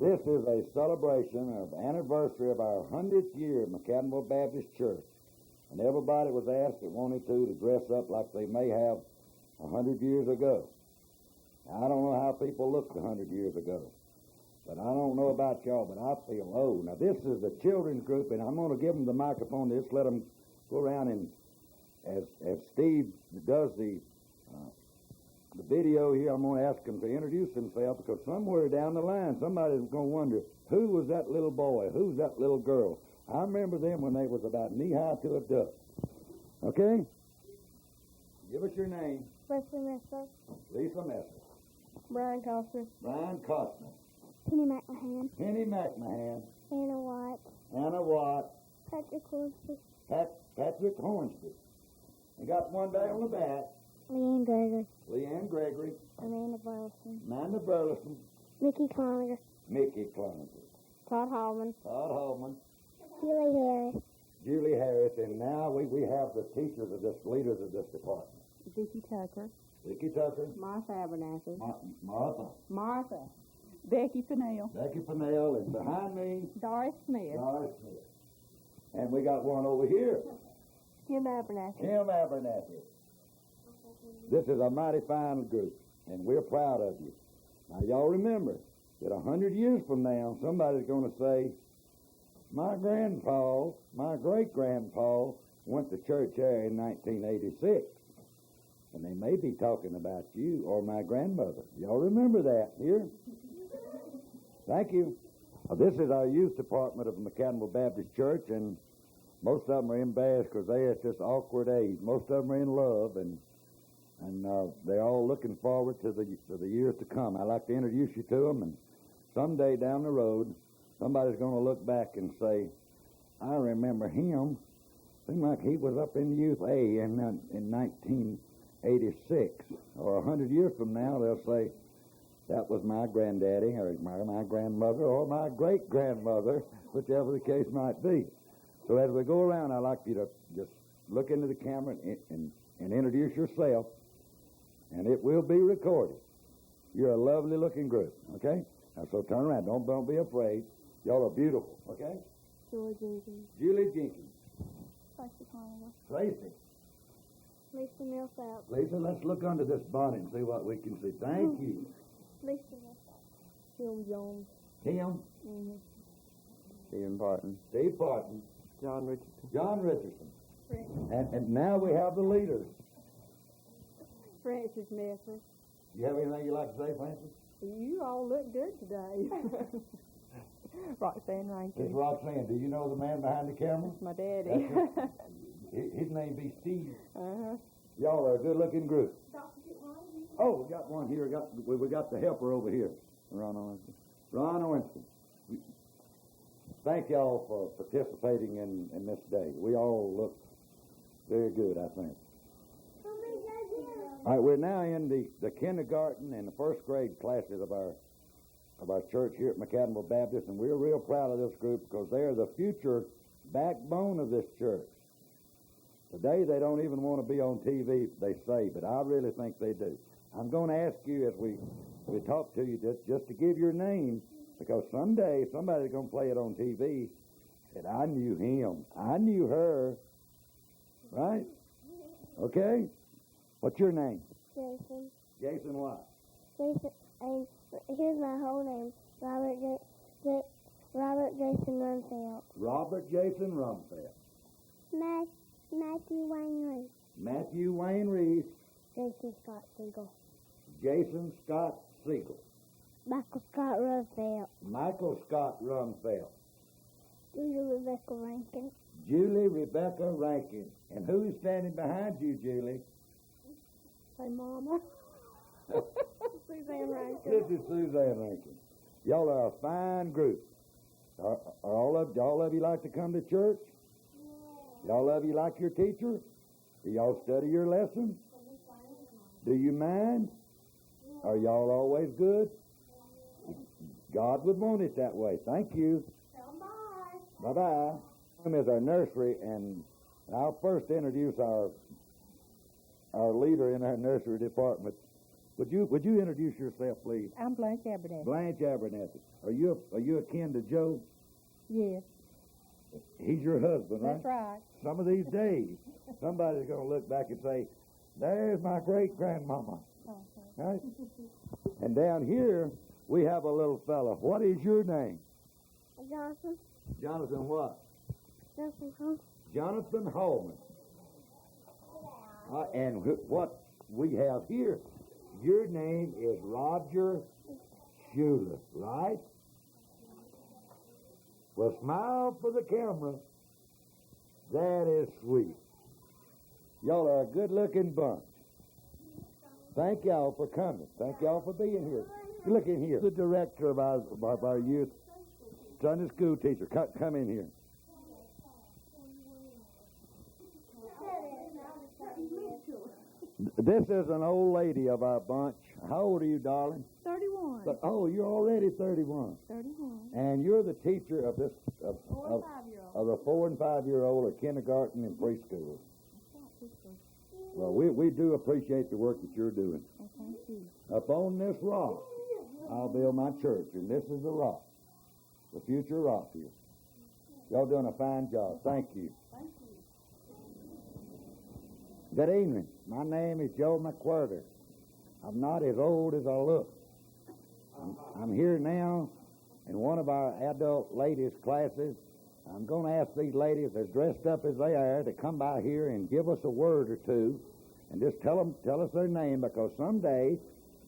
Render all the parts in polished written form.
This is a celebration of anniversary of our 100th year of McAdenville Baptist Church. And everybody was asked that wanted to dress up like they may have 100 years ago. Now, I don't know how people looked 100 years ago, but I don't know about y'all, but I feel old. Now, this is the children's group, and I'm going to give them the microphone. Just let them go around, and as Steve does the video here, I'm going to ask them to introduce themselves, because somewhere down the line, somebody's going to wonder, who was that little boy? Who's that little girl? I remember them when they was about knee-high to a duck. Okay? Give us your name. Leslie Messer. Lisa Messer. Brian Costner. Brian Costner. Penny McMahon. Penny McMahon. Anna White. Anna Watt. Patrick Hornsby. Patrick Hornsby. We got one day on the back. Leanne Gregory. Leanne Gregory. Amanda Burleson. Amanda Burleson. Mickey Cloninger. Mickey Cloninger. Todd Hallman. Todd Hallman. Julie Harris. Julie Harris. And now we have the teachers of this, leaders of this department. Vicki Tucker. Vicki Tucker. Martha Abernathy. Martha. Becky Fennell. Becky Fennell. And behind me, Doris Smith. Doris Smith. And we got one over here. Kim Abernathy. Kim Abernathy. This is a mighty fine group, and we're proud of you. Now, y'all remember that 100 years from now, somebody's going to say, my grandpa, my great-grandpa went to church there in 1986. And they may be talking about you or my grandmother. Y'all remember that here? Thank you. This is our youth department of McAdenville Baptist Church, and most of them are embarrassed because they're at this awkward age. Most of them are in love, and they're all looking forward to the years to come. I'd like to introduce you to them, and someday down the road, somebody's going to look back and say, I remember him. Seemed like he was up in Youth A in 1986. Or 100 years from now, they'll say, that was my granddaddy, or my grandmother, or my great-grandmother, whichever the case might be. So as we go around, I'd like you to just look into the camera and introduce yourself, and it will be recorded. You're a lovely-looking group, okay? Now, so turn around. Don't be afraid. Y'all are beautiful, okay? Julie Jenkins. Julie Jenkins. Tracy Cloninger. Tracy. Lisa Millsap. Lisa, let's look under this bonnet and see what we can see. Thank you. Lisa Millsap. Kim Jones. Kim. Mm-hmm. Stephen Parton. Steve Parton. John Richardson. John Richardson. And now we have the leaders. Francis Messer. You have anything you'd like to say, Francis? You all look good today. Roxanne Rankin. It's Roxanne. Do you know the man behind the camera? That's my daddy. His name be Steve. Uh-huh. Y'all are a good-looking group. Oh, we got one here. We got the helper over here. Ron Owenson. Ron Owenson. Thank y'all for participating in this day. We all look very good, I think. All right, we're now in the kindergarten and the first grade classes of our church here at McAdenville Baptist, and we're real proud of this group because they are the future backbone of this church. Today, they don't even want to be on TV, they say, but I really think they do. I'm going to ask you as we talk to you just to give your name, because someday somebody's going to play it on TV. Said, I knew him. I knew her. Right? Okay? What's your name? Jason. Jason what? Jason, and here's my whole name. Robert Jason Rumfeld. Robert Jason Rumfeld. Matthew Wayne Reese. Matthew Wayne Reese. Jason Scott Siegel. Jason Scott Siegel. Michael Scott Rumfeld. Michael Scott Rumfeld. Julie Rebecca Rankin. Julie Rebecca Rankin. And who is standing behind you, Julie? My mama. Suzanne Rankin. This is Suzanne Rankin. Y'all are a fine group. Are all of you like to come to church? Y'all of you like your teacher? Do y'all study your lesson? Do you mind? Are y'all always good? God would want it that way. Thank you. Bye. Bye-bye. This is our nursery, and I'll first introduce our leader in our nursery department. Would you introduce yourself, please? I'm Blanche Abernathy. Blanche Abernathy. Are you akin to Joe? Yes, He's your husband, right? that's right. Some of these days, somebody's going to look back and say, "There's my great grandmama." Right? And down here we have a little fella. What is your name? Jonathan. Jonathan what? Jonathan Hunt. Jonathan Hallman. And what we have here, your name is Roger Schuler, right? Well, smile for the camera. That is sweet. Y'all are a good-looking bunch. Thank y'all for coming. Thank y'all for being here. Look in here. The director of our youth Sunday school teacher. Come in here. This is an old lady of our bunch. How old are you, darling? 31. Oh, you're already 31. 31. And you're the teacher of this of 5-year-old. the 4 and 5 year old at kindergarten and preschool. Well, we do appreciate the work that you're doing. Oh, thank you. Up on this rock, I'll build my church, and this is the rock, the future rock here. Y'all doing a fine job. Thank you. Thank you. Good evening. My name is Joe McWhirter. I'm not as old as I look. I'm here now in one of our adult ladies' classes. I'm going to ask these ladies, as dressed up as they are, to come by here and give us a word or two, and just tell us their name, because someday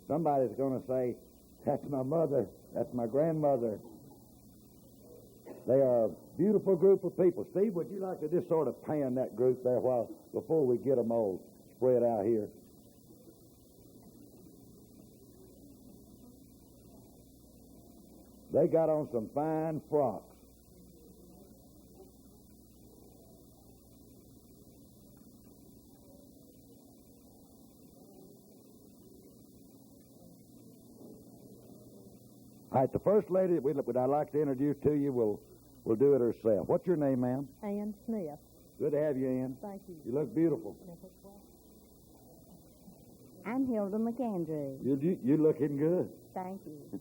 somebody's going to say, "That's my mother. That's my grandmother." They are a beautiful group of people. Steve, would you like to just sort of pan that group there before we get them all spread out here? They got on some fine frocks. All right, the first lady that I'd like to introduce to you will do it herself. What's your name, ma'am? Ann Smith. Good to have you, Ann. Thank you. You look beautiful. I'm Hilda McAndrew. You're looking good. Thank you.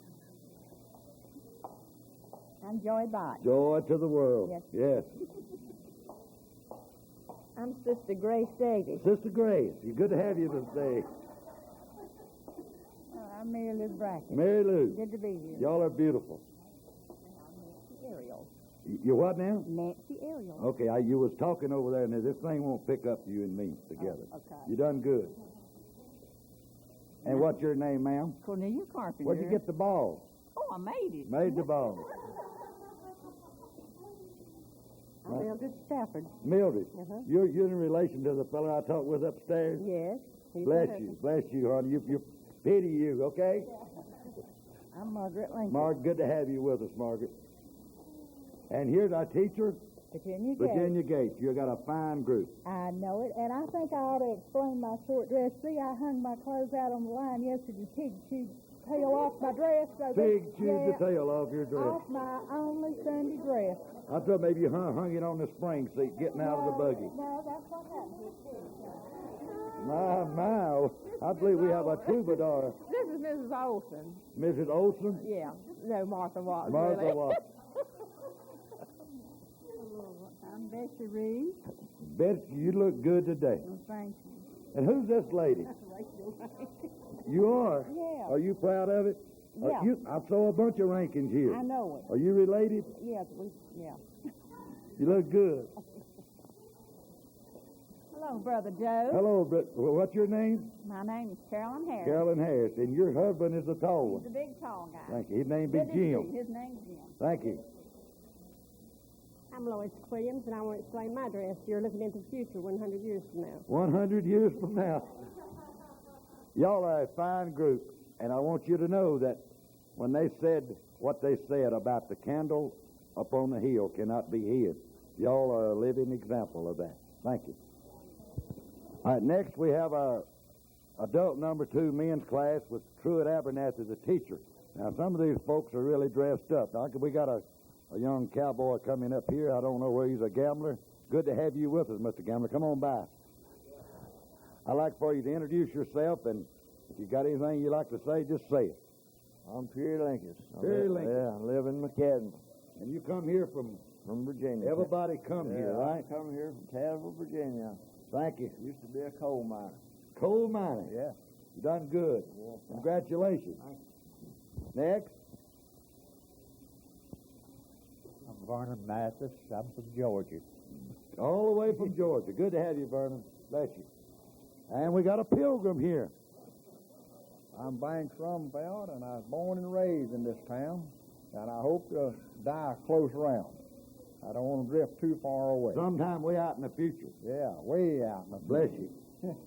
I'm Joy Bott. Joy to the world. Yes. I'm Sister Grace Davis. Sister Grace, you're good to have you this day. I'm Mary Lou Brackett. Mary Lou. Good to be here. Y'all are beautiful. Nancy Ariel. You what now? Nancy Ariel. Okay, you was talking over there, and this thing won't pick up you and me together. Oh, okay. You done good. And what's your name, ma'am? Cornelia Carpenter. Where'd you get the ball? Oh, I made it. Made the ball. I'm Mildred Stafford. Mildred, Uh-huh. you're in relation to the fellow I talked with upstairs? Yes. Bless you, honey. You pity you, okay? I'm Margaret Lincoln. Mark, good to have you with us, Margaret. And here's our teacher, Virginia Gates. You got a fine group. I know it, and I think I ought to explain my short dress. See, I hung my clothes out on the line yesterday. Pig chewed the tail off my dress. So Pig chewed the tail off your dress. Off my only Sunday dress. I thought maybe you hung it on the spring seat getting out of the buggy. No, that's what happened. My, I believe we have a troubadour. This is Mrs. Olson. Mrs. Olson? Yeah. No, Martha Watts. Martha really. Watts. I'm Bessie Reed. Betsy, you look good today. Well, thank you. And who's this lady? You are? Yeah. Are you proud of it? Yeah. I saw a bunch of rankings here. I know it. Are you related? Yes, You look good. Hello, Brother Joe. Hello, what's your name? My name is Carolyn Harris. Carolyn Harris. And your husband is the tall one. He's the big, tall guy. Thank you. His name be Good to see you. Jim. His name's Jim. Thank you. I'm Lois Williams, and I want to explain my dress. You're looking into the future 100 years from now. 100 years from now. Y'all are a fine group, and I want you to know that when they said what they said about the candle up on the hill cannot be hid, y'all are a living example of that. Thank you. All right, next we have our adult number 2 men's class with Truett Abernathy as a teacher. Now, some of these folks are really dressed up. Now, we got a young cowboy coming up here. I don't know where he's a gambler. Good to have you with us, Mr. Gambler. Come on by. I'd like for you to introduce yourself and If you got anything you like to say, just say it. I'm Perry Lincoln. Perry Lincoln. Yeah, I live in McAdenville. And you come here from Virginia. everybody come Yeah, here, right? I come here from Tazewell, Virginia. Thank you. Used to be a coal miner. Coal mining. Yeah. You done good. Yeah. Congratulations. Next. I'm Vernon Mathis. I'm from Georgia. All the way from Georgia. Good to have you, Vernon. Bless you. And we got a pilgrim here. I'm Banks Rumfeld, and I was born and raised in this town, and I hope to die close around. I don't want to drift too far away. Sometime way out in the future. Yeah, way out. Bless you.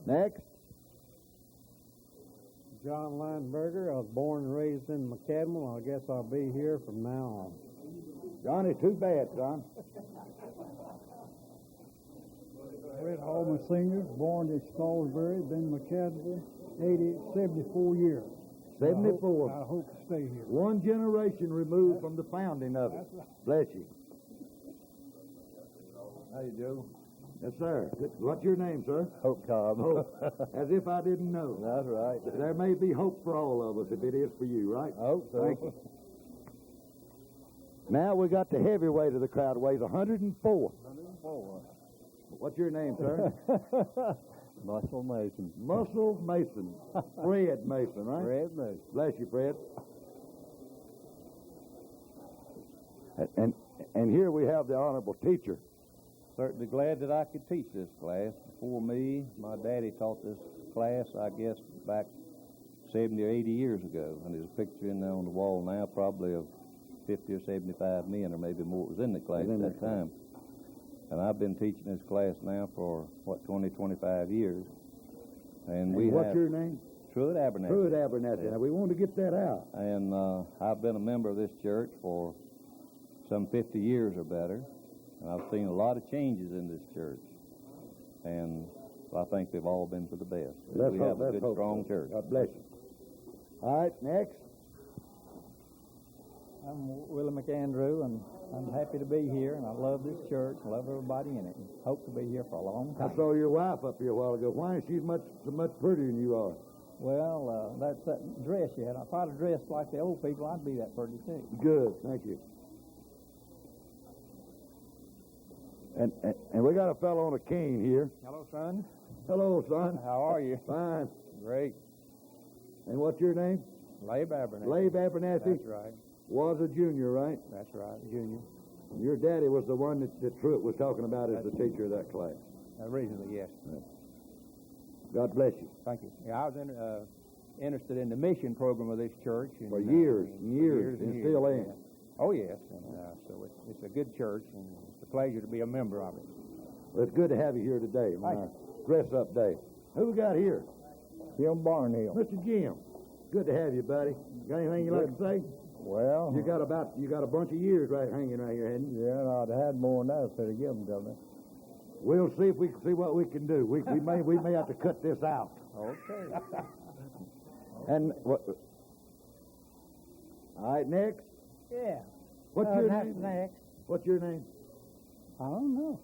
Next. John Lineberger. I was born and raised in McAdenville. I guess I'll be here from now on. Johnny, too bad, son. Fred Hallman Sr., born in Salisbury, been in McAdenville 74 years. 74. I hope to stay here. One generation removed from the founding of it. Bless you. Hey, Joe. Yes, sir. What's your name, sir? Hope Cobb. Hope. As if I didn't know. That's right. There may be hope for all of us if it is for you, right? I hope so. Thank you. Now we got the heavyweight of the crowd, weighs 104. 104. What's your name, sir? Muscle Mason. Muscle Mason. Fred Mason, right? Fred Mason. Bless you, Fred. And here we have the honorable teacher. Certainly glad that I could teach this class. Before me, my daddy taught this class, I guess, back 70 or 80 years ago. And there's a picture in there on the wall now, probably of 50 or 75 men, or maybe more, was in the class at that time. And I've been teaching this class now for, 20, 25 years. And what's your name? Truett Abernathy. Truett Abernathy. Now, we want to get that out. And I've been a member of this church for some 50 years or better. And I've seen a lot of changes in this church. And I think they've all been for the best. We have a good, strong church. God bless you. All right, next. I'm Willie McAndrew, and I'm happy to be here, and I love this church, love everybody in it, and hope to be here for a long time. I saw your wife up here a while ago. Why is she so much prettier than you are? Well, that's that dress you had. If I'd have dressed like the old people, I'd be that pretty too. Good, thank you. And we got a fellow on a cane here. Hello, son. Hello, son. How are you? Fine. Great. And what's your name? Labe Abernathy. Labe Abernathy? That's right. Was a junior, right? That's right, junior. Your daddy was the one that Truett was talking about as the teacher of that class. Originally, yes. God bless you. Thank you. Yeah, I was interested in the mission program of this church. And, For years and years, and still am. Yeah. Oh, yes. And, so it's a good church, and it's a pleasure to be a member of it. Well, it's good to have you here today on our dress-up day. Who we got here? Jim Barnhill. Mr. Jim. Good to have you, buddy. Got anything you'd like to say? Well, You got a bunch of years hanging right here, hadn't you? yeah, and I'd had more than that if I'd give them to me. We'll see if we can see what we can do. We may have to cut this out. Okay. And what? All right, next. Yeah. What's your that's name? next. What's your name? I don't know.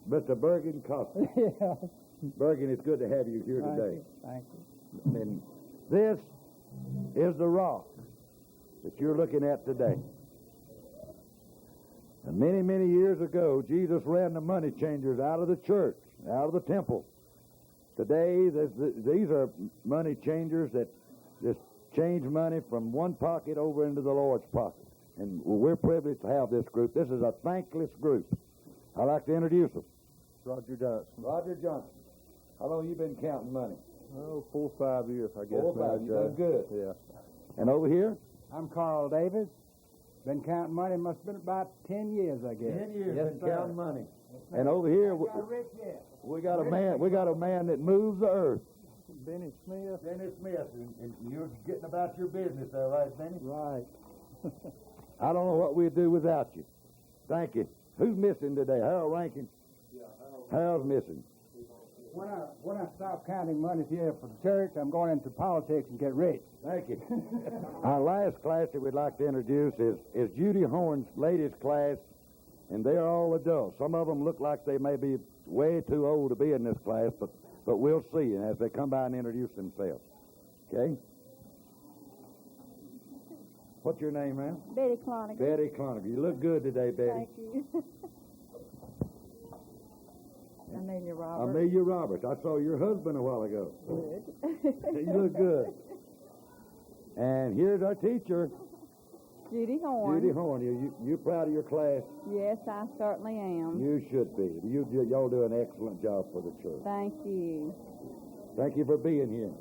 Mr. Bergen Costa. Yeah. Bergen, it's good to have you here today. Thank you. And this is the rock that you're looking at today. And many, many years ago, Jesus ran the money changers out of the church, out of the temple. Today, these are money changers that just change money from one pocket over into the Lord's pocket. And we're privileged to have this group. This is a thankless group. I'd like to introduce them. Roger Johnson. Roger Johnson. How long you been counting money? Oh, 4 or 5 years, I guess. 4 or 5. You done good. Yeah. And over here? I'm Carl Davis. Been counting money. Must have been about 10 years, I guess. 10 years Yes, been sir. counting money. And over here, Got rich yet. we got a man that moves the earth. Benny Smith. Benny Smith, and you're getting about your business there, right, Benny? Right. I don't know what we'd do without you. Thank you. Who's missing today? Harold Rankin? Yeah, Harold's missing. When I stop counting money here for the church, I'm going into politics and get rich. Thank you. Our last class that we'd like to introduce is Judy Horn's latest class, and they're all adults. Some of them look like they may be way too old to be in this class, but but we'll see as they come by and introduce themselves. Okay? What's your name, ma'am? Betty Cloniger. Betty Cloniger. You look good today, Betty. Thank you. Amelia Roberts. Amelia Roberts. I saw your husband a while ago. Good. You look good. And here's our teacher, Judy Horn. Judy Horn. You proud of your class? Yes, I certainly am. You should be. Y'all do an excellent job for the church. Thank you. Thank you for being here.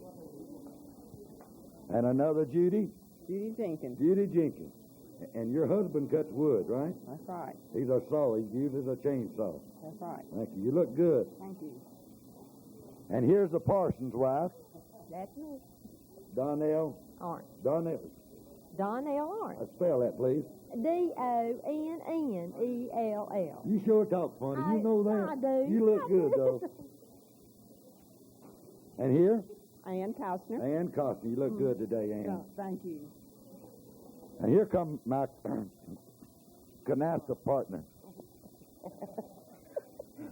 And another Judy? Judy Jenkins. Judy Jenkins. And your husband cuts wood, right? That's right. He's a saw. He uses a chainsaw. That's right. Thank you. You look good. Thank you. And here's the parson's wife, That's me. Donnell. Orange. Donnell. Donnell Orange. Spell that, please. Donnennell. You sure talk funny. You know that. I do. You look good, though. And here, Ann Costner. Ann Costner. You look good today, Ann. Oh, thank you. And here comes my canasta partner.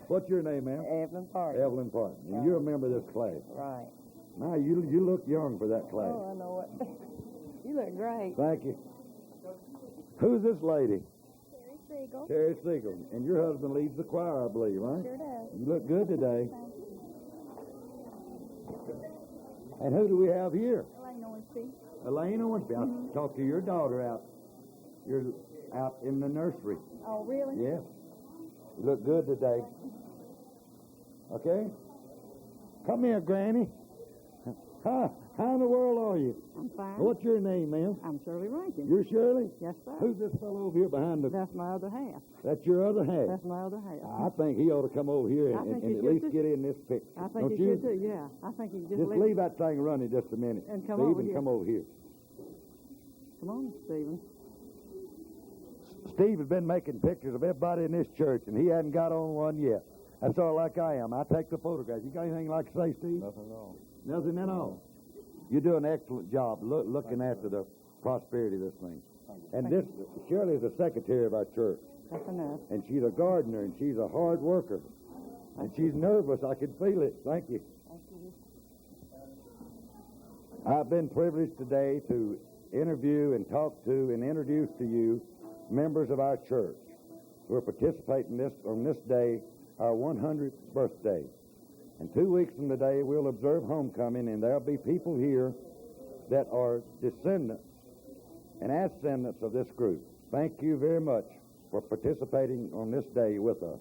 What's your name, ma'am? Evelyn Parker. Evelyn Parton. And you're a member of this class. Right. Now, you look young for that class. Oh, I know it. You look great. Thank you. Who's this lady? Terry Siegel. Terry Siegel. And your husband leads the choir, I believe, right? Sure does. You look good today. And who do we have here? Elaine Orangeby. Elaine Orangeby. I talked to your daughter out. You're out in the nursery. Oh, really? Yeah. You look good today. Okay? Come here, Granny. How in the world are you? I'm fine. What's your name, ma'am? I'm Shirley Rankin. You're Shirley? Yes, sir. Who's this fellow over here behind the... That's my other half. That's your other half? That's my other half. I think he ought to come over here I and think he at should least too. get in this picture. I think Don't you you? should too, yeah. I think you Just leave that thing running just a minute. And come Steve, over and here. come over here. Come on, Stephen. Steve has been making pictures of everybody in this church, and he hadn't got on one yet. That's all like I am. I take the photographs. You got anything like to say, Steve? Nothing at all. Nothing at all. You do an excellent job looking after the prosperity of this thing. And this, Shirley is the secretary of our church. That's enough. And she's a gardener, and she's a hard worker. And she's nervous. I can feel it. Thank you. I've been privileged today to interview and talk to and introduce to you members of our church who are participating on this day, our 100th birthday. And 2 weeks from today, we'll observe homecoming, and there'll be people here that are descendants and ascendants of this group. Thank you very much for participating on this day with us.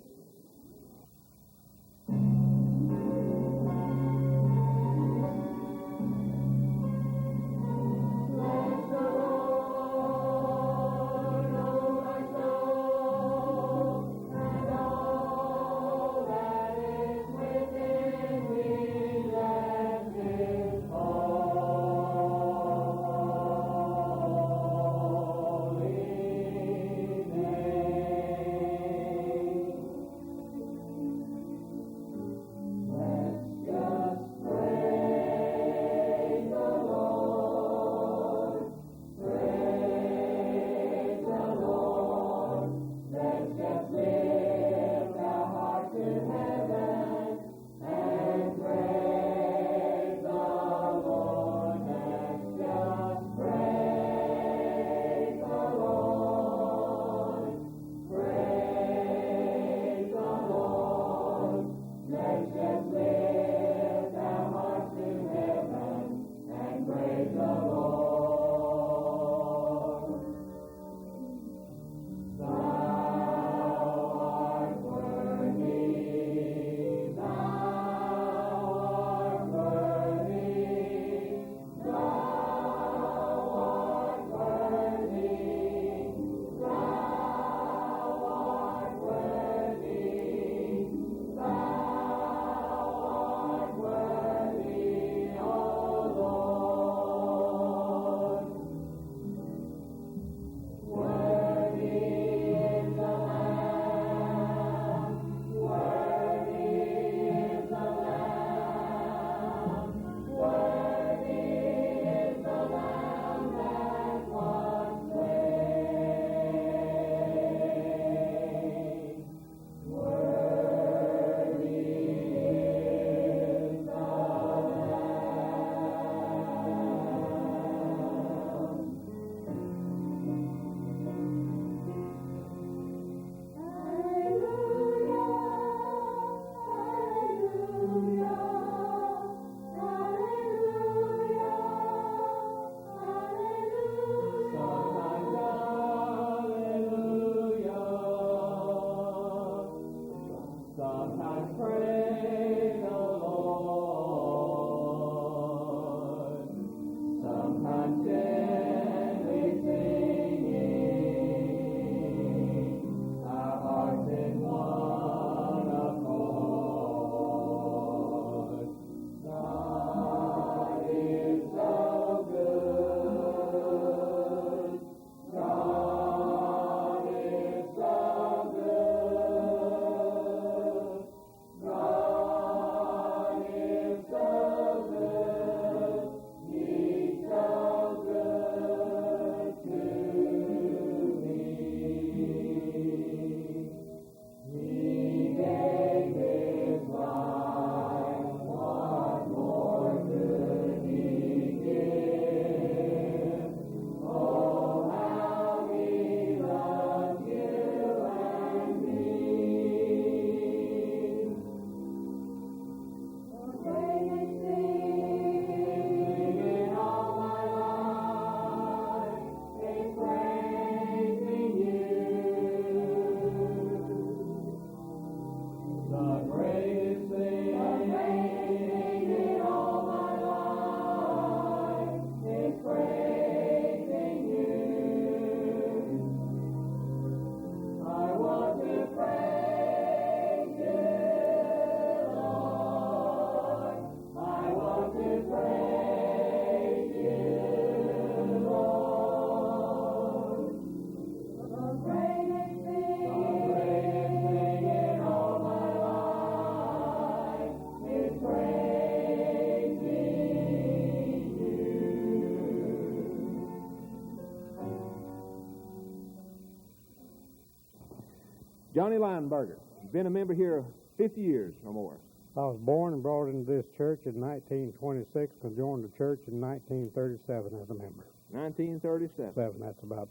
Johnny Lineberger, you've been a member here 50 years or more. I was born and brought into this church in 1926 and joined the church in 1937 as a member. 1937. That's about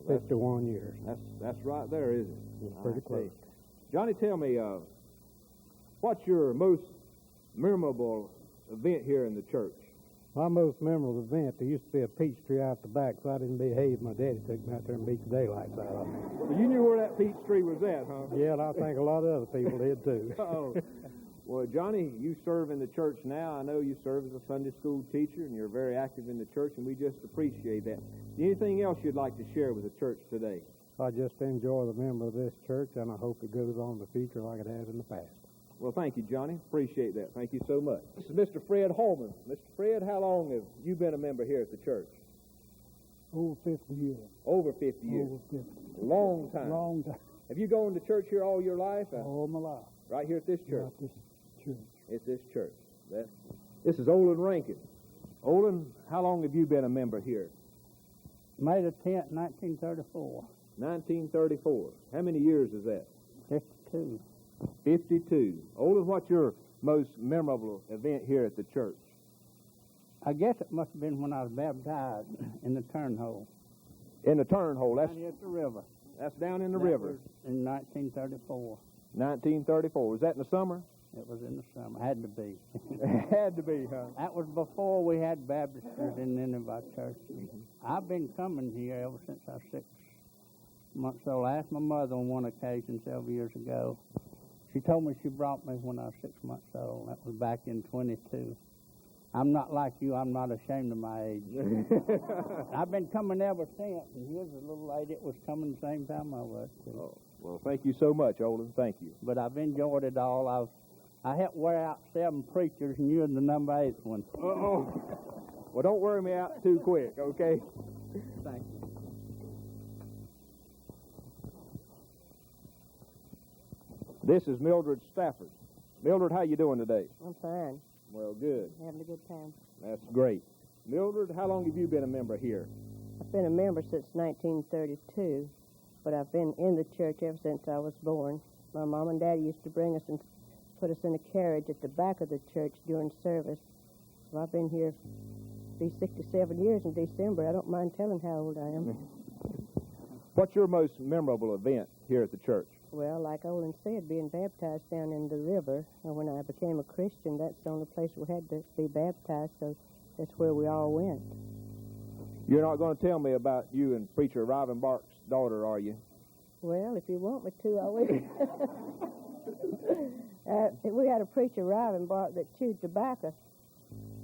51 years. That's right there, isn't it? It's pretty close. Johnny, tell me, what's your most memorable event here in the church? My most memorable event, there used to be a peach tree out the back, so I didn't behave. My daddy took me out there and beat the daylights out of me. Well, you knew where that peach tree was at, huh? Yeah, and I think a lot of other people did too. Oh. Well, Johnny, you serve in the church now. I know you serve as a Sunday school teacher, and you're very active in the church, and we just appreciate that. Anything else you'd like to share with the church today? I just enjoy the member of this church, and I hope it goes on in the future like it has in the past. Well, thank you, Johnny. Appreciate that. Thank you so much. This is Mr. Fred Holman. Mr. Fred, how long have you been a member here at the church? Over 50 years. Over 50 years. Over 50. Long time. Long time. Have you gone to church here all your life? All my life. Right here at this church? At this church. At this church. This is Olin Rankin. Olin, how long have you been a member here? May the 10th, 1934. 1934. How many years is that? 52. 52. Olin, what's your most memorable event here at the church? I guess it must have been when I was baptized in the turnhole. In the turnhole. That's down at the river. That's down in the That river. was in 1934. 1934. Was that in the summer? It was in the summer. Had to be. It had to be, huh? That was before we had baptisters in any of our churches. I've been coming here ever since I was 6 months old. I asked my mother on one occasion several years ago. She told me she brought me when I was 6 months old. That was back in 22. I'm not like you. I'm not ashamed of my age. I've been coming ever since, and here's a little lady that was coming the same time I was, too. Oh, well, thank you so much, Olin. Thank you. But I've enjoyed it all. I helped wear out 7 preachers, and you're the number 8th one. Uh-oh. Well, don't wear me out too quick, okay? Thank you. This is Mildred Stafford. Mildred, how you doing today? I'm fine. Well, good. Having a good time. That's great. Mildred, how long have you been a member here? I've been a member since 1932, but I've been in the church ever since I was born. My mom and dad used to bring us and put us in a carriage at the back of the church during service. So I've been here, be 67 years in December. I don't mind telling how old I am. What's your most memorable event here at the church? Well, like Olin said, being baptized down in the river. And when I became a Christian, that's the only place we had to be baptized, so that's where we all went. You're not going to tell me about you and Preacher Rivenbark's daughter, are you? Well, if you want me to, I will. We had a preacher, Rivenbark, that chewed tobacco,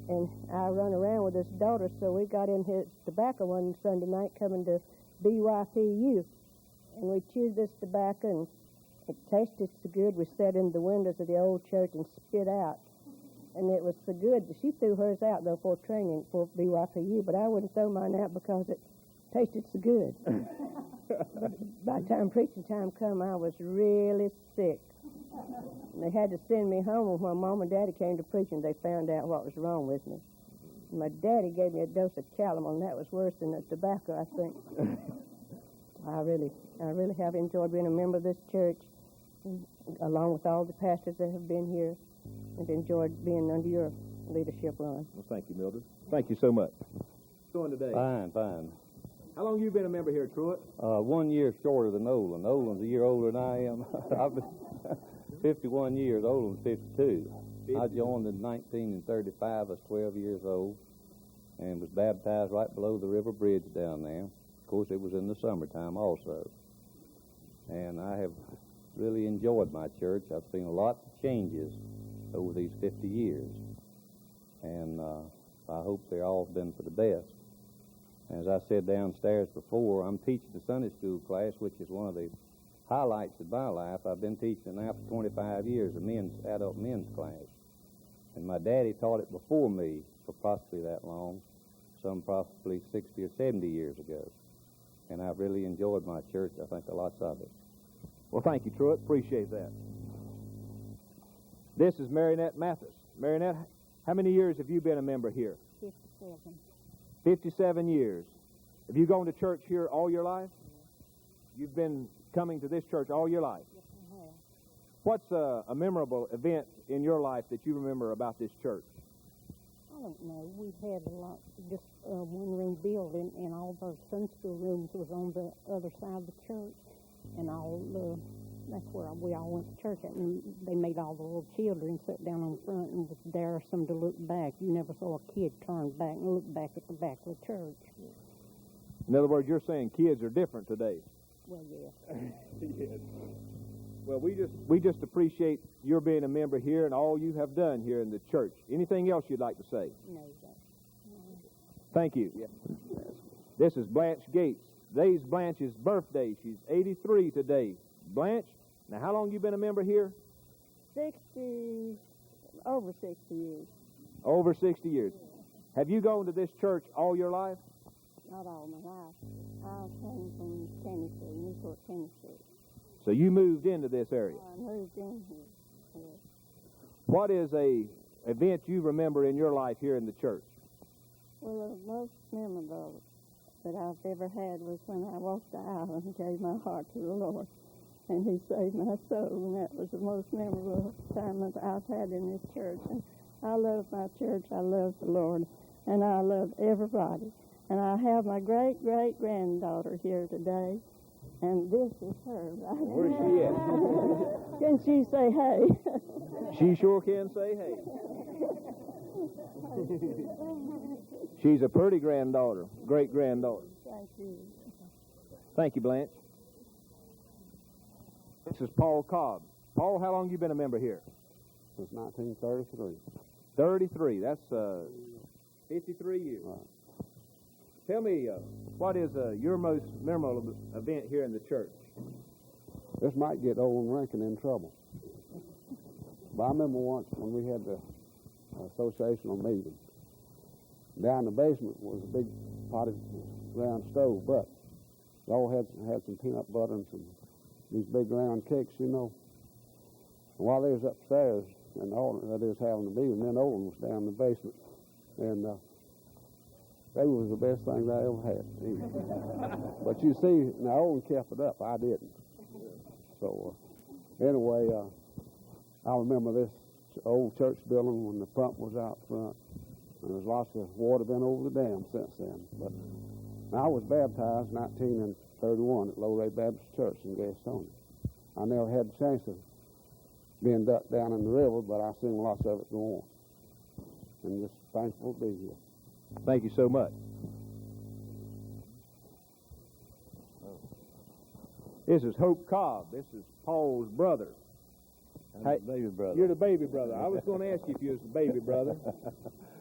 and I run around with his daughter, so we got in his tobacco one Sunday night coming to BYPU, and we chewed this tobacco, and it tasted so good, we sat in the windows of the old church and spit out, and it was so good. She threw hers out, though, for training for BYPU, but I wouldn't throw mine out because it tasted so good. But by the time preaching time come, I was really sick. And they had to send me home, and when Mom and Daddy came to preaching, they found out what was wrong with me. My daddy gave me a dose of Calomel, and that was worse than the tobacco, I think. I really have enjoyed being a member of this church, along with all the pastors that have been here, and enjoyed being under your leadership, Ron. Well, thank you, Mildred. Thank you so much. Doing today? Fine, fine. How long have you been a member here, Truett? 1 year shorter than Olin. Olin's a year older than I am. I've been 51 years. Olin's 52. I joined in 1935. I was 12 years old and was baptized right below the river bridge down there. Of course, it was in the summertime also. And I have really enjoyed my church. I've seen lots of changes over these 50 years. And I hope they're all been for the best. As I said downstairs before, I'm teaching the Sunday school class, which is one of the highlights of my life. I've been teaching now for 25 years, a adult men's class. And my daddy taught it before me for possibly that long, some possibly 60 or 70 years ago. And I've really enjoyed my church, I think, a lot of it. Well, thank you, Truett. Appreciate that. This is Marinette Mathis. Marinette, how many years have you been a member here? 57. 57 years. Have you gone to church here all your life? You've been coming to this church all your life? Yes, I have. What's a memorable event in your life that you remember about this church? I don't know. We had a lot, just a one-room building, and all of our Sunday school rooms was on the other side of the church, and that's where we all went to church at, and they made all the little children sit down on the front and was there some to look back. You never saw a kid turn back and look back at the back of the church. In other words, you're saying kids are different today. Well, yeah. Yes. Well, we just appreciate your being a member here and all you have done here in the church. Anything else you'd like to say? No. Thank you. This is Blanche Gates. Today's Blanche's birthday. She's 83 today. Blanche, now how long you been a member here? Over 60 years. Over 60 years. Have you gone to this church all your life? Not all my life. I came from Tennessee, Newport, Tennessee. So you moved into this area. I moved in here. Yes. What is a event you remember in your life here in the church? Well, the most memorable that I've ever had was when I walked the aisle and gave my heart to the Lord, and He saved my soul, and that was the most memorable time that I've had in this church. And I love my church, I love the Lord, and I love everybody. And I have my great-great-granddaughter here today, and this is her. Right? Where's she at? Can she say hey? She sure can say hey. She's a pretty granddaughter, great-granddaughter. Thank you. Thank you, Blanche. This is Paul Cobb. Paul, how long you been a member here? Since 1933. 33. That's 53 years. Right. Tell me, what is your most memorable event here in the church? This might get old and Rankin in trouble. But I remember once when we had the associational meeting. Down in the basement was a big potted round stove, but they all had some peanut butter and these big round cakes, you know. And while they was upstairs, and that is having the meeting, then Olin was down in the basement, and they was the best thing I ever had to eat. But you see, now Olin kept it up, I didn't. So anyway, I remember this old church building when the pump was out front. And there's lots of water been over the dam since then. But I was baptized in 1931 at Low Ray Baptist Church in Gastonia. I never had the chance of being ducked down in the river, but I've seen lots of it go on. And just thankful to be here. Thank you so much. This is Hope Cobb. This is Paul's brother. I'm the baby brother. You're the baby brother. I was going to ask you if you was the baby brother.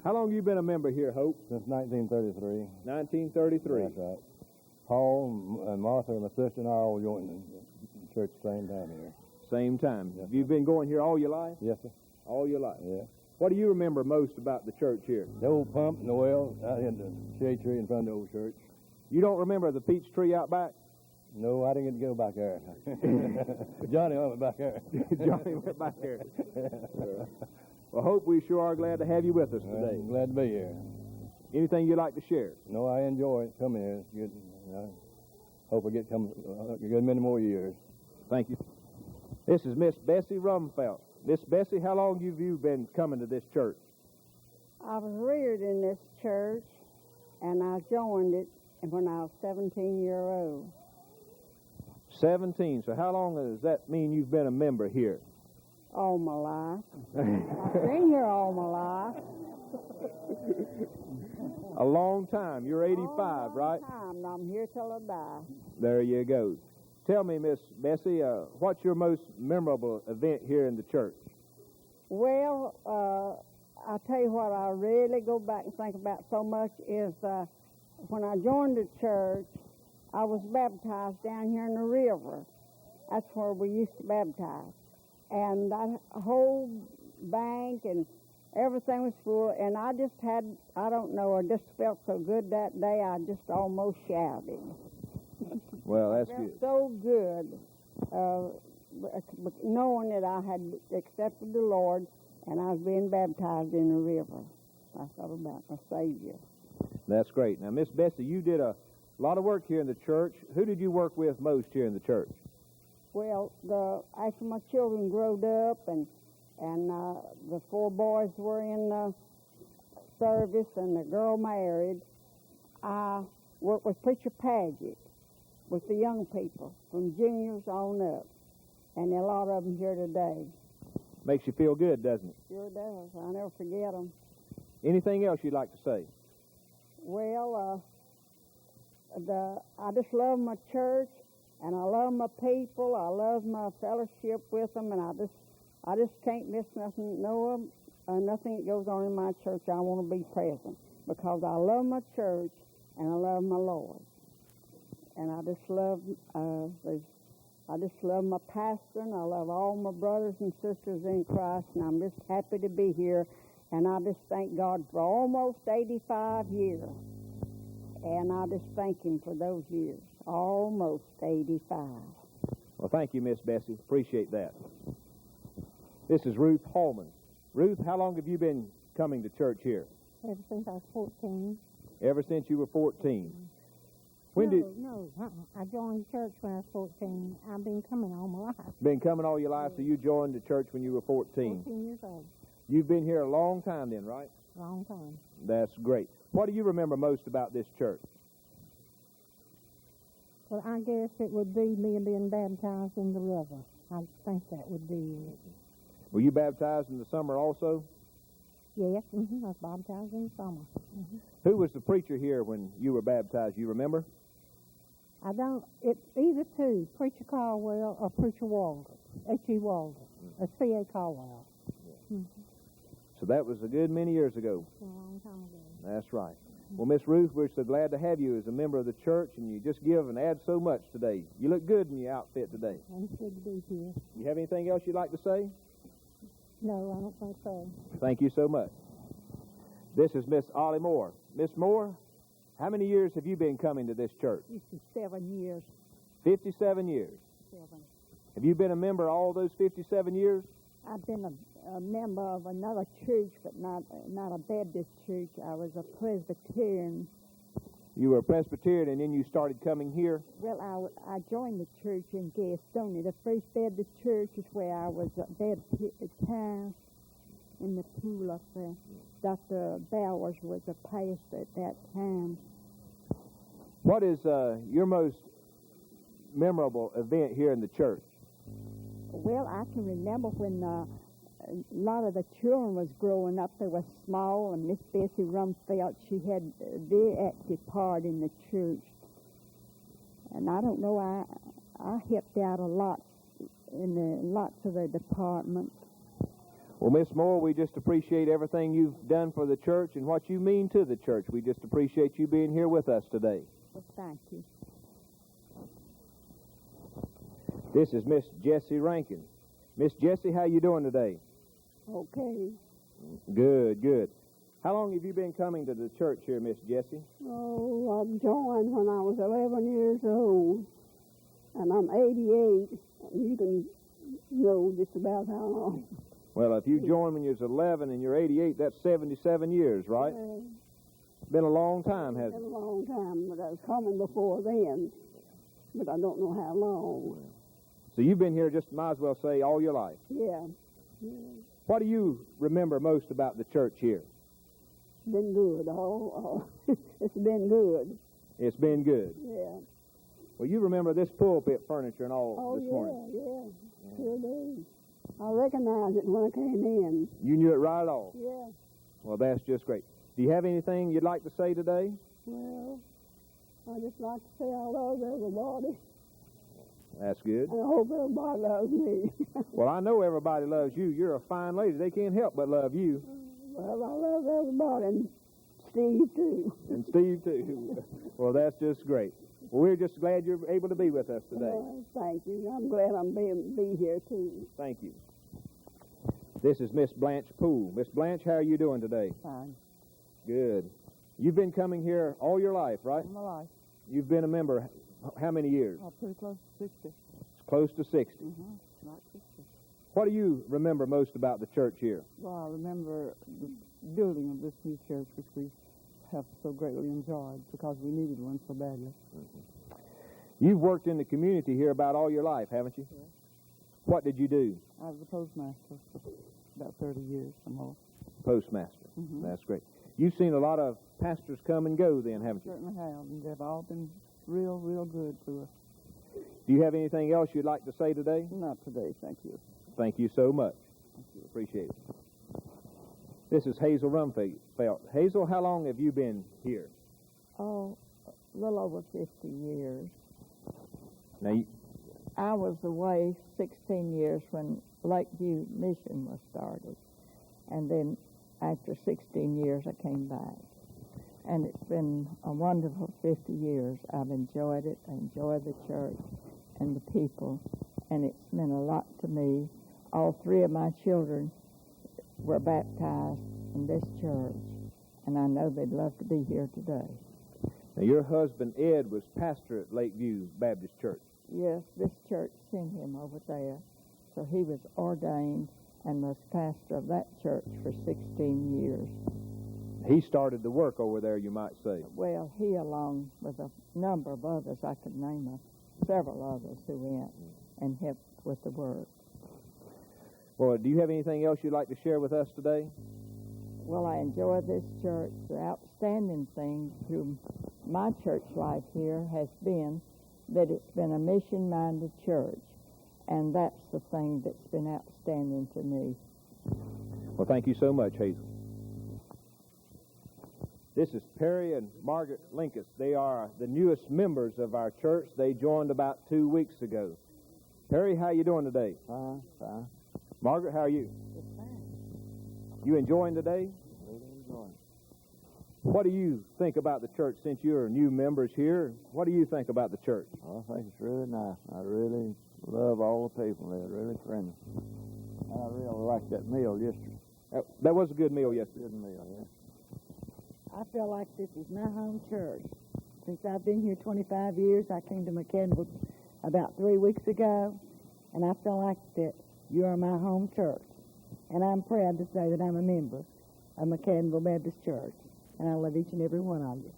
How long you been a member here, Hope? Since 1933. 1933. That's right. Paul and Martha and my sister and I all joined the church at the same time here. Same time. Yes, You've been going here all your life? Yes, sir. All your life? Yeah. What do you remember most about the church here? The old pump and the well out in the shade tree in front of the old church. You don't remember the peach tree out back? No, I didn't get to go back there. Johnny went back there. Johnny went back there. Well, Hope, we sure are glad to have you with us today. I'm glad to be here. Anything you'd like to share? No, I enjoy it coming here. It's good. I hope I get a good many more years. Thank you. This is Miss Bessie Rumfelt. Miss Bessie, how long have you been coming to this church? I was reared in this church, and I joined it when I was 17 years old. 17. So how long does that mean you've been a member here? All my life. I've been here all my life. A long time. You're 85, right? Time, and I'm here till I die. There you go. Tell me, Miss Bessie, what's your most memorable event here in the church? Well, I'll tell you what I really go back and think about so much is when I joined the church, I was baptized down here in the river. That's where we used to baptize. And that whole bank and everything was full, and I just had, I don't know, I just felt so good that day, I just almost shouted. Well, that's I felt good. so good knowing that I had accepted the Lord and I was being baptized in the river. I thought about my Savior. That's great. Now, Miss Bessie, you did a lot of work here in the church. Who did you work with most here in the church? Well, after my children growed up and the 4 boys were in service and the girl married, I worked with Preacher Paget with the young people from juniors on up, and there are a lot of them here today. Makes you feel good, doesn't it? Sure does. I never forget them. Anything else you'd like to say? Well, I just love my church, and I love my people. I love my fellowship with them, and I just can't miss nothing. Nothing that goes on in my church. I want to be present because I love my church and I love my Lord, and I just love my pastor, and I love all my brothers and sisters in Christ, and I'm just happy to be here. And I just thank God for almost 85 years. And I just thank Him for those years. Almost 85. Well, thank you, Miss Bessie. Appreciate that. This is Ruth Holman. Ruth, how long have you been coming to church here? Ever since I was 14. Ever since you were 14. I joined the church when I was 14. I've been coming all my life. Been coming all your life, so you joined the church when you were 14. 14 years old. You've been here a long time then, right? Long time. That's great. What do you remember most about this church? Well, I guess it would be me being baptized in the river. I think that would be it. Were you baptized in the summer also? Yes, I was baptized in the summer. Who was the preacher here when you were baptized? You remember? It's either two, Preacher Caldwell or Preacher Walden, H.E. Walden, or C.A. Caldwell. So that was a good many years ago. A long time ago. That's right. Well, Miss Ruth, we're so glad to have you as a member of the church, and you just give and add so much today. You look good in your outfit today. It's good to be here. You have anything else you'd like to say? No, I don't think so. Thank you so much. This is Miss Ollie Moore. Miss Moore, how many years have you been coming to this church? 57 years. 57 years. 7. Have you been a member all those 57 years? I've been a member of another church, but not a Baptist church. I was a Presbyterian. You were a Presbyterian, and then you started coming here? Well, I joined the church in Gastonia. The First Baptist Church is where I was baptized in the pool up there. Dr. Bowers was a pastor at that time. What is your most memorable event here in the church? Well, I can remember when a lot of the children was growing up. They were small, and Miss Bessie Rumfeld, she had a very active part in the church. And I don't know, I helped out a lot in lots of the departments. Well, Miss Moore, we just appreciate everything you've done for the church and what you mean to the church. We just appreciate you being here with us today. Well, thank you. This is Miss Jessie Rankin. Miss Jessie, how you doing today? Okay. Good, good. How long have you been coming to the church here, Miss Jessie? Oh, I joined when I was 11 years old, and I'm 88. You can know just about how long. Well, if you joined when you was 11 and you're 88, that's 77 years, right? Been a long time, hasn't it? Been a long time, but I was coming before then, but I don't know how long. So you've been here, just might as well say, all your life. Yeah. What do you remember most about the church here? Been good. It's been good. It's been good. Yeah. Well, you remember this pulpit furniture and all this morning? Yeah. Sure do. I recognized it when I came in. You knew it right off? Yeah. Well, that's just great. Do you have anything you'd like to say today? Well, I just like to say I love everybody. That's good. And I hope everybody loves me. Well, I know everybody loves you. You're a fine lady. They can't help but love you. Well, I love everybody, and Steve, too. And Steve, too. Well, that's just great. Well, we're just glad you're able to be with us today. Thank you. I'm glad I'm be here, too. Thank you. This is Miss Blanche Poole. Miss Blanche, how are you doing today? Fine. Good. You've been coming here all your life, right? All my life. You've been a member how many years? Oh, pretty close to 60. It's close to 60. Not 60. What do you remember most about the church here? Well, I remember the building of this new church, which we have so greatly enjoyed because we needed one so badly. You've worked in the community here about all your life, haven't you? Yes. What did you do? I was a postmaster for about 30 years or more. Postmaster. Mhm. That's great. You've seen a lot of pastors come and go then, haven't you? Certainly have, and they've all been real, real good to us. Do you have anything else you'd like to say today? Not today, thank you. Thank you so much. Appreciate it. This is Hazel Rumfeld. Hazel, how long have you been here? Oh, a little over 50 years. Now, I was away 16 years when Lakeview Mission was started. And then after 16 years, I came back. And it's been a wonderful 50 years. I've enjoyed it. I enjoy the church and the people. And it's meant a lot to me. All three of my children were baptized in this church. And I know they'd love to be here today. Now, your husband, Ed, was pastor at Lakeview Baptist Church. Yes, this church sent him over there. So he was ordained and was pastor of that church for 16 years. He started the work over there, you might say. Well, he, along with a number of others, I could name several others who went and helped with the work. Well, do you have anything else you'd like to share with us today? Well, I enjoy this church. The outstanding thing through my church life here has been that it's been a mission-minded church, and that's the thing that's been outstanding to me. Well, thank you so much, Hazel. This is Perry and Margaret Linkus. They are the newest members of our church. They joined about 2 weeks ago. Perry, how you doing today? Fine. Margaret, how are you? It's fine. You enjoying today? Really enjoying. What do you think about the church since you're new members here? What do you think about the church? Well, I think it's really nice. I really love all the people. They're really friendly. I really liked that meal yesterday. That was a good meal yesterday. Good meal, yeah. I feel like this is my home church. Since I've been here 25 years, I came to McAdenville about 3 weeks ago, and I feel like that you are my home church. And I'm proud to say that I'm a member of McAdenville Baptist Church, and I love each and every one of you.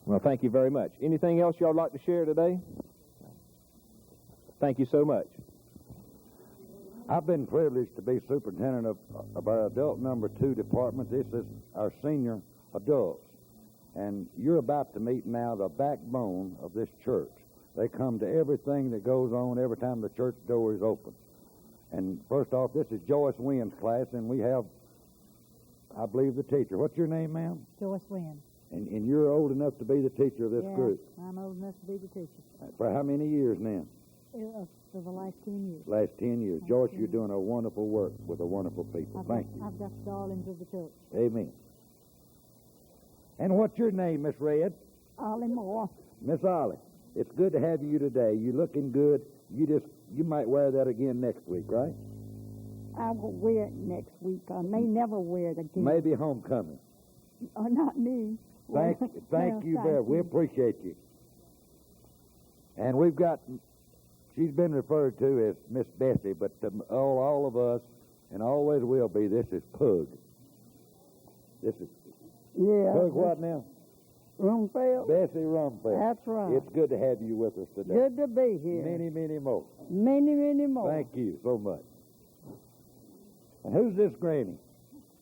Well, thank you very much. Anything else y'all like to share today? Thank you so much. I've been privileged to be superintendent of our adult number 2 department. This is our senior adults. And you're about to meet now the backbone of this church. They come to everything that goes on every time the church door is open. And first off, this is Joyce Wynn's class, and we have, I believe, the teacher. What's your name, ma'am? Joyce Wynn. And you're old enough to be the teacher of this group. I'm old enough to be the teacher. For how many years now? For the last 10 years. Last 10 years. Joyce, you're doing a wonderful work with a wonderful people. Thank you. I've got the darlings of the church. Amen. And what's your name, Miss Red? Ollie Moore. Miss Ollie, it's good to have you today. You're looking good. You might wear that again next week, right? I will wear it next week. I may never wear it again. Maybe homecoming. Not me. Thank you very much. We appreciate you. And we've got, she's been referred to as Miss Bessie, but to all of us, and always will be, this is Pug. This is Pug what now? Rumfeld. Bessie Rumfeld. That's right. It's good to have you with us today. Good to be here. Many, many more. Many, many more. Thank you so much. And who's this granny?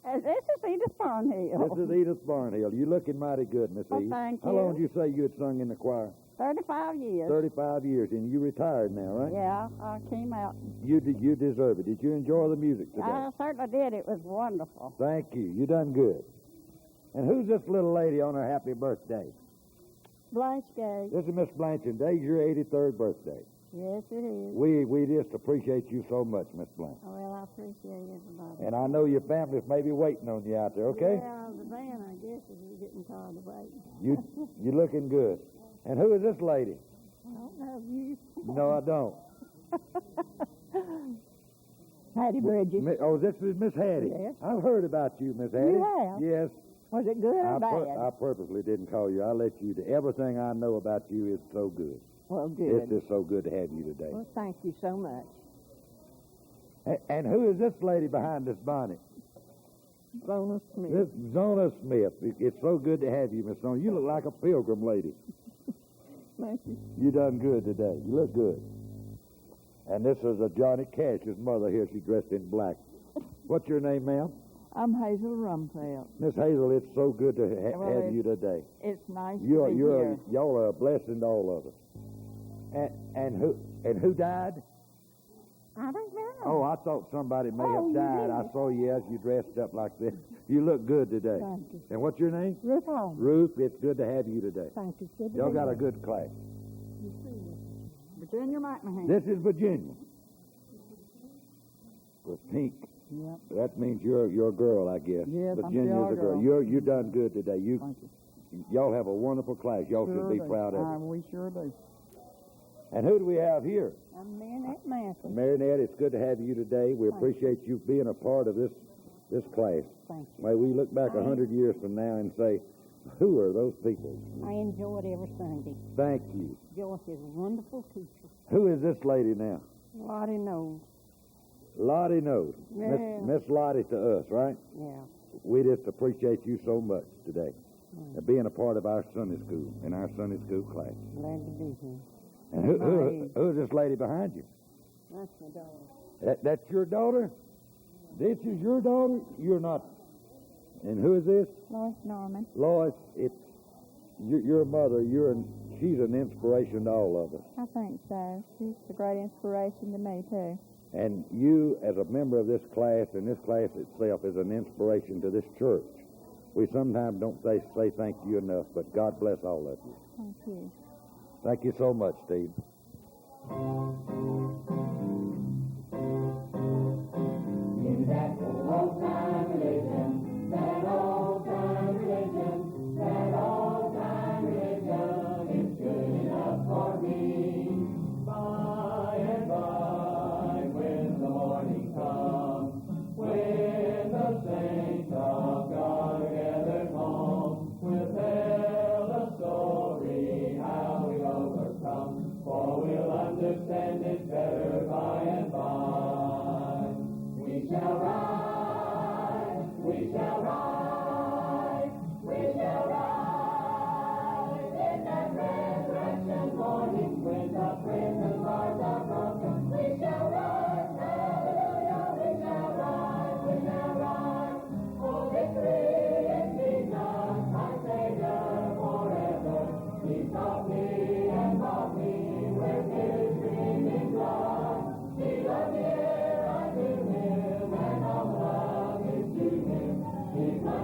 This is Edith Barnhill. This is Edith Barnhill. You're looking mighty good, Miss Edith. Thank you. How long did you say you had sung in the choir? 35 years. 35 years, and you retired now, right? Yeah, I came out. You deserve it. Did you enjoy the music today? I certainly did. It was wonderful. Thank you. You done good. And who's this little lady on her happy birthday? Blanche Gay. This is Miss Blanche, and today's your 83rd birthday. Yes, it is. We just appreciate you so much, Miss Blanche. Oh, well, I appreciate everybody. And I know your family's maybe waiting on you out there, okay? Yeah, the van, I guess, is getting tired of waiting. You're looking good. And who is this lady? I don't know you. No, I don't. Hattie Bridges. This is Miss Hattie. Yes. I've heard about you, Miss Hattie. You have? Yes. Was it good or bad? I purposely didn't call you. I let you. Everything I know about you is so good. Well, good. It's just so good to have you today. Well, thank you so much. And who is this lady behind this bonnet? Zona Smith. This is Zona Smith. It's so good to have you, Miss Zona. You look like a pilgrim lady. Thank you. You done good today. You look good. And this is a Johnny Cash's mother here. She's dressed in black. What's your name, ma'am? I'm Hazel Rumfeld. Miss Hazel, it's so good to Well, have you today. It's nice to be You're here. y'all are a blessing to all of us. And who died? I don't know. Oh, I thought somebody may have died. I saw you as you dressed up like this. You look good today. Thank you. And what's your name? Ruth Holmes. Ruth, it's good to have you today. Thank you. Good to Y'all be got a here. good class. Virginia McMahon. This is Virginia. With pink. Yep. That means you're a girl, I guess. Yes, I'm Virginia's still a a girl. girl. You done good today. Thank you. Y'all have a wonderful class. Y'all Sure should be do. proud of it. We sure do. And who do we have here? I'm Marinette Manson. Marinette, it's good to have you today. We appreciate you being a part of this class. Thank you. May we look back 100 years from now and say, who are those people? I enjoy it every Sunday. Thank you. Joyce is a wonderful teacher. Who is this lady now? Lottie knows. Lottie knows. Yeah. Miss Lottie to us, right? Yeah. We just appreciate you so much today. And being a part of our Sunday school, in our Sunday school class. Glad to be here. And who's this lady behind you? That's my daughter. That's your daughter? This is your daughter? You're not. And who is this? Lois Norman. Lois, it's your mother. She's an inspiration to all of us. I think so. She's a great inspiration to me, too. And you, as a member of this class, and this class itself, is an inspiration to this church. We sometimes don't say thank you enough, but God bless all of you. Thank you. Thank you so much, Steve. In that old-time religion, that old-time religion, that old-time religion is good enough for me. By and by, when the morning comes, when the saints of God are gathered home, we'll tell the story how we overcome, for we'll understand it better by and by. We shall rise, we shall rise, we shall rise in that resurrection morning when the prison bars are broken. We shall rise, hallelujah, we shall rise, we shall rise. Oh, victory in Jesus, my Savior forever. He taught me and bought me with His redeeming blood. He loved me ere I knew Him, and all love is to Him. He's my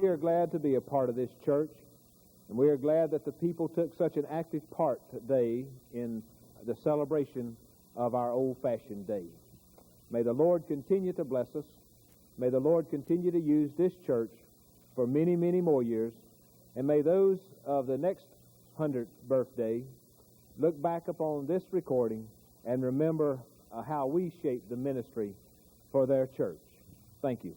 We are glad to be a part of this church, and we are glad that the people took such an active part today in the celebration of our old-fashioned day. May the Lord continue to bless us. May the Lord continue to use this church for many, many more years. And may those of the next 100th birthday look back upon this recording and remember how we shaped the ministry for their church. Thank you.